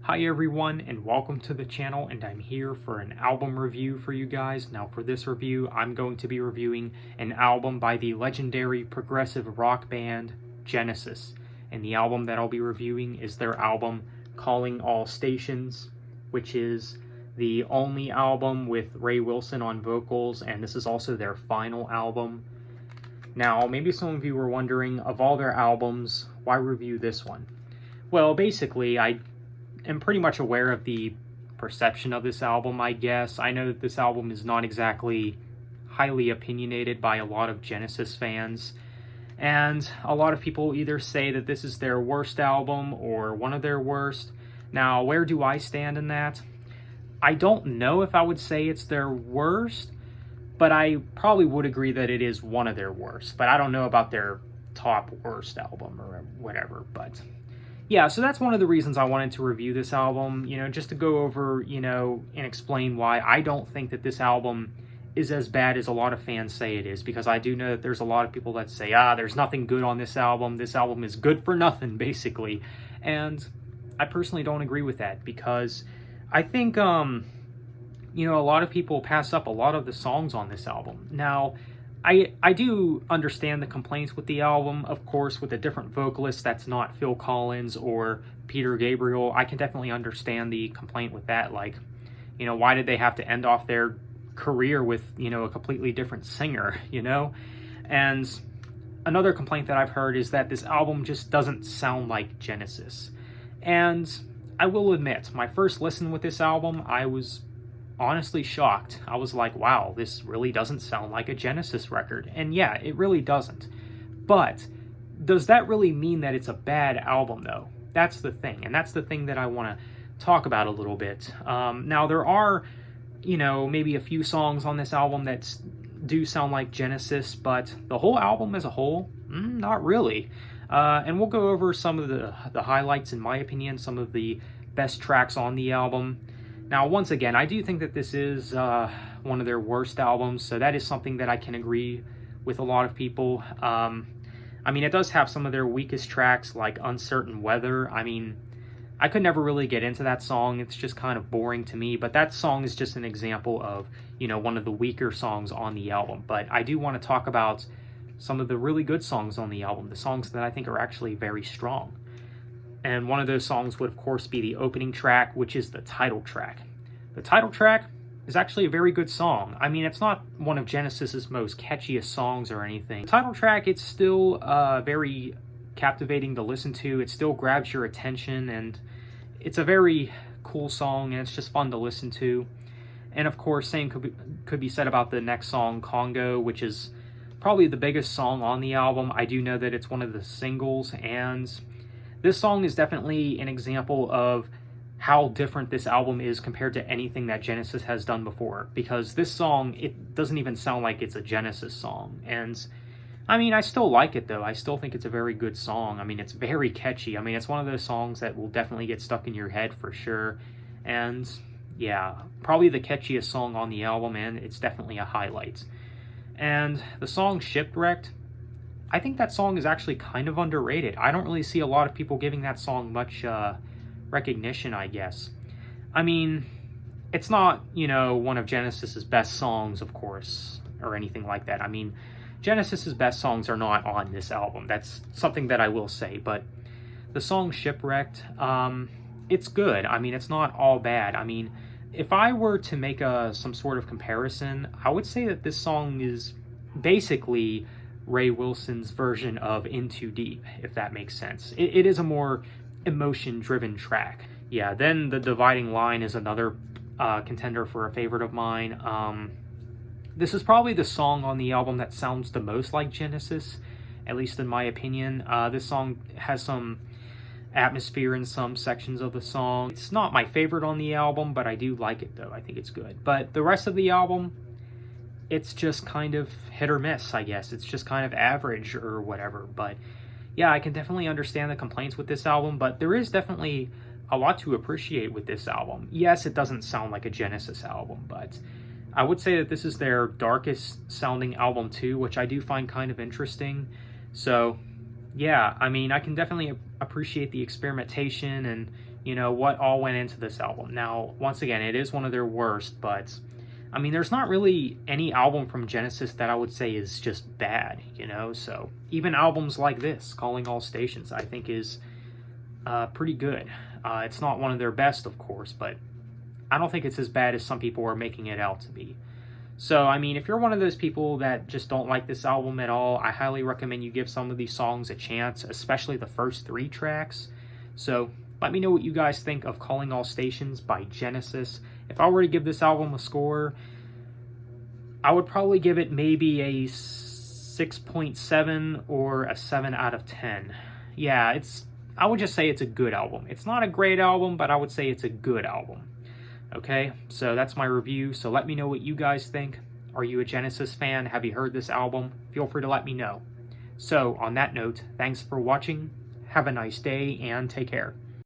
Hi everyone, and welcome to the channel, and I'm here for an album review for you guys. Now for this review, I'm going to be reviewing an album by the legendary progressive rock band Genesis. And the album that I'll be reviewing is their album Calling All Stations, which is the only album with Ray Wilson on vocals, and this is also their final album. Now, maybe some of you were wondering, of all their albums, why review this one? Well, basically, I am pretty much aware of the perception of this album, I guess. I know that this album is not exactly highly opinionated by a lot of Genesis fans, and a lot of people either say that this is their worst album or one of their worst. Now, where do I stand in that? I don't know if I would say it's their worst, but I probably would agree that it is one of their worst. But I don't know about their top worst album or whatever, but yeah, so that's one of the reasons I wanted to review this album, just to go over, and explain why I don't think that this album is as bad as a lot of fans say it is, because I do know that there's a lot of people that say, there's nothing good on this album is good for nothing, basically, and I personally don't agree with that, because I think, a lot of people pass up a lot of the songs on this album. Now, I do understand the complaints with the album, of course, with a different vocalist that's not Phil Collins or Peter Gabriel. I can definitely understand the complaint with that. Like, why did they have to end off their career with, a completely different singer, And another complaint that I've heard is that this album just doesn't sound like Genesis. And I will admit, my first listen with this album, I was honestly shocked. I was like, wow, this really doesn't sound like a Genesis record. And yeah, it really doesn't. But does that really mean that it's a bad album, though? That's the thing. And that's the thing that I want to talk about a little bit. Now, there are, maybe a few songs on this album that do sound like Genesis, but the whole album as a whole, not really. And we'll go over some of the highlights, in my opinion, some of the best tracks on the album. Now, once again, I do think that this is one of their worst albums, so that is something that I can agree with a lot of people. It does have some of their weakest tracks, like Uncertain Weather. I could never really get into that song. It's just kind of boring to me, but that song is just an example of, one of the weaker songs on the album. But I do want to talk about some of the really good songs on the album, the songs that I think are actually very strong. And one of those songs would, of course, be the opening track, which is the title track. The title track is actually a very good song. It's not one of Genesis's most catchiest songs or anything. The title track, it's still very captivating to listen to. It still grabs your attention, and it's a very cool song, and it's just fun to listen to. And, of course, same could be said about the next song, Congo, which is probably the biggest song on the album. I do know that it's one of the singles, and this song is definitely an example of how different this album is compared to anything that Genesis has done before. Because this song, it doesn't even sound like it's a Genesis song. And, I still like it, though. I still think it's a very good song. It's very catchy. It's one of those songs that will definitely get stuck in your head for sure. And, yeah, probably the catchiest song on the album, and it's definitely a highlight. And the song Shipwrecked, I think that song is actually kind of underrated. I don't really see a lot of people giving that song much recognition, I guess. It's not, one of Genesis's best songs, of course, or anything like that. Genesis's best songs are not on this album. That's something that I will say. But the song Shipwrecked, it's good. It's not all bad. If I were to make some sort of comparison, I would say that this song is basically Ray Wilson's version of In Too Deep, if that makes sense. It is a more emotion-driven track. Yeah, then The Dividing Line is another contender for a favorite of mine. This is probably the song on the album that sounds the most like Genesis, at least in my opinion. This song has some atmosphere in some sections of the song. It's not my favorite on the album, but I do like it, though. I think it's good. But the rest of the album, it's just kind of hit or miss, I guess. It's just kind of average or whatever. But yeah, I can definitely understand the complaints with this album, but there is definitely a lot to appreciate with this album. Yes, it doesn't sound like a Genesis album, but I would say that this is their darkest sounding album too, which I do find kind of interesting. So yeah, I can definitely appreciate the experimentation and you know, what all went into this album. Now, once again, it is one of their worst, but I mean, there's not really any album from Genesis that I would say is just bad, you know? So even albums like this, Calling All Stations, I think is pretty good. It's not one of their best, of course, but I don't think it's as bad as some people are making it out to be. So, I mean, if you're one of those people that just don't like this album at all, I highly recommend you give some of these songs a chance, especially the first 3 tracks. So, let me know what you guys think of Calling All Stations by Genesis. If I were to give this album a score, I would probably give it maybe a 6.7 or a 7 out of 10. Yeah, I would just say it's a good album. It's not a great album, but I would say it's a good album. Okay, so that's my review. So let me know what you guys think. Are you a Genesis fan? Have you heard this album? Feel free to let me know. So on that note, thanks for watching. Have a nice day and take care.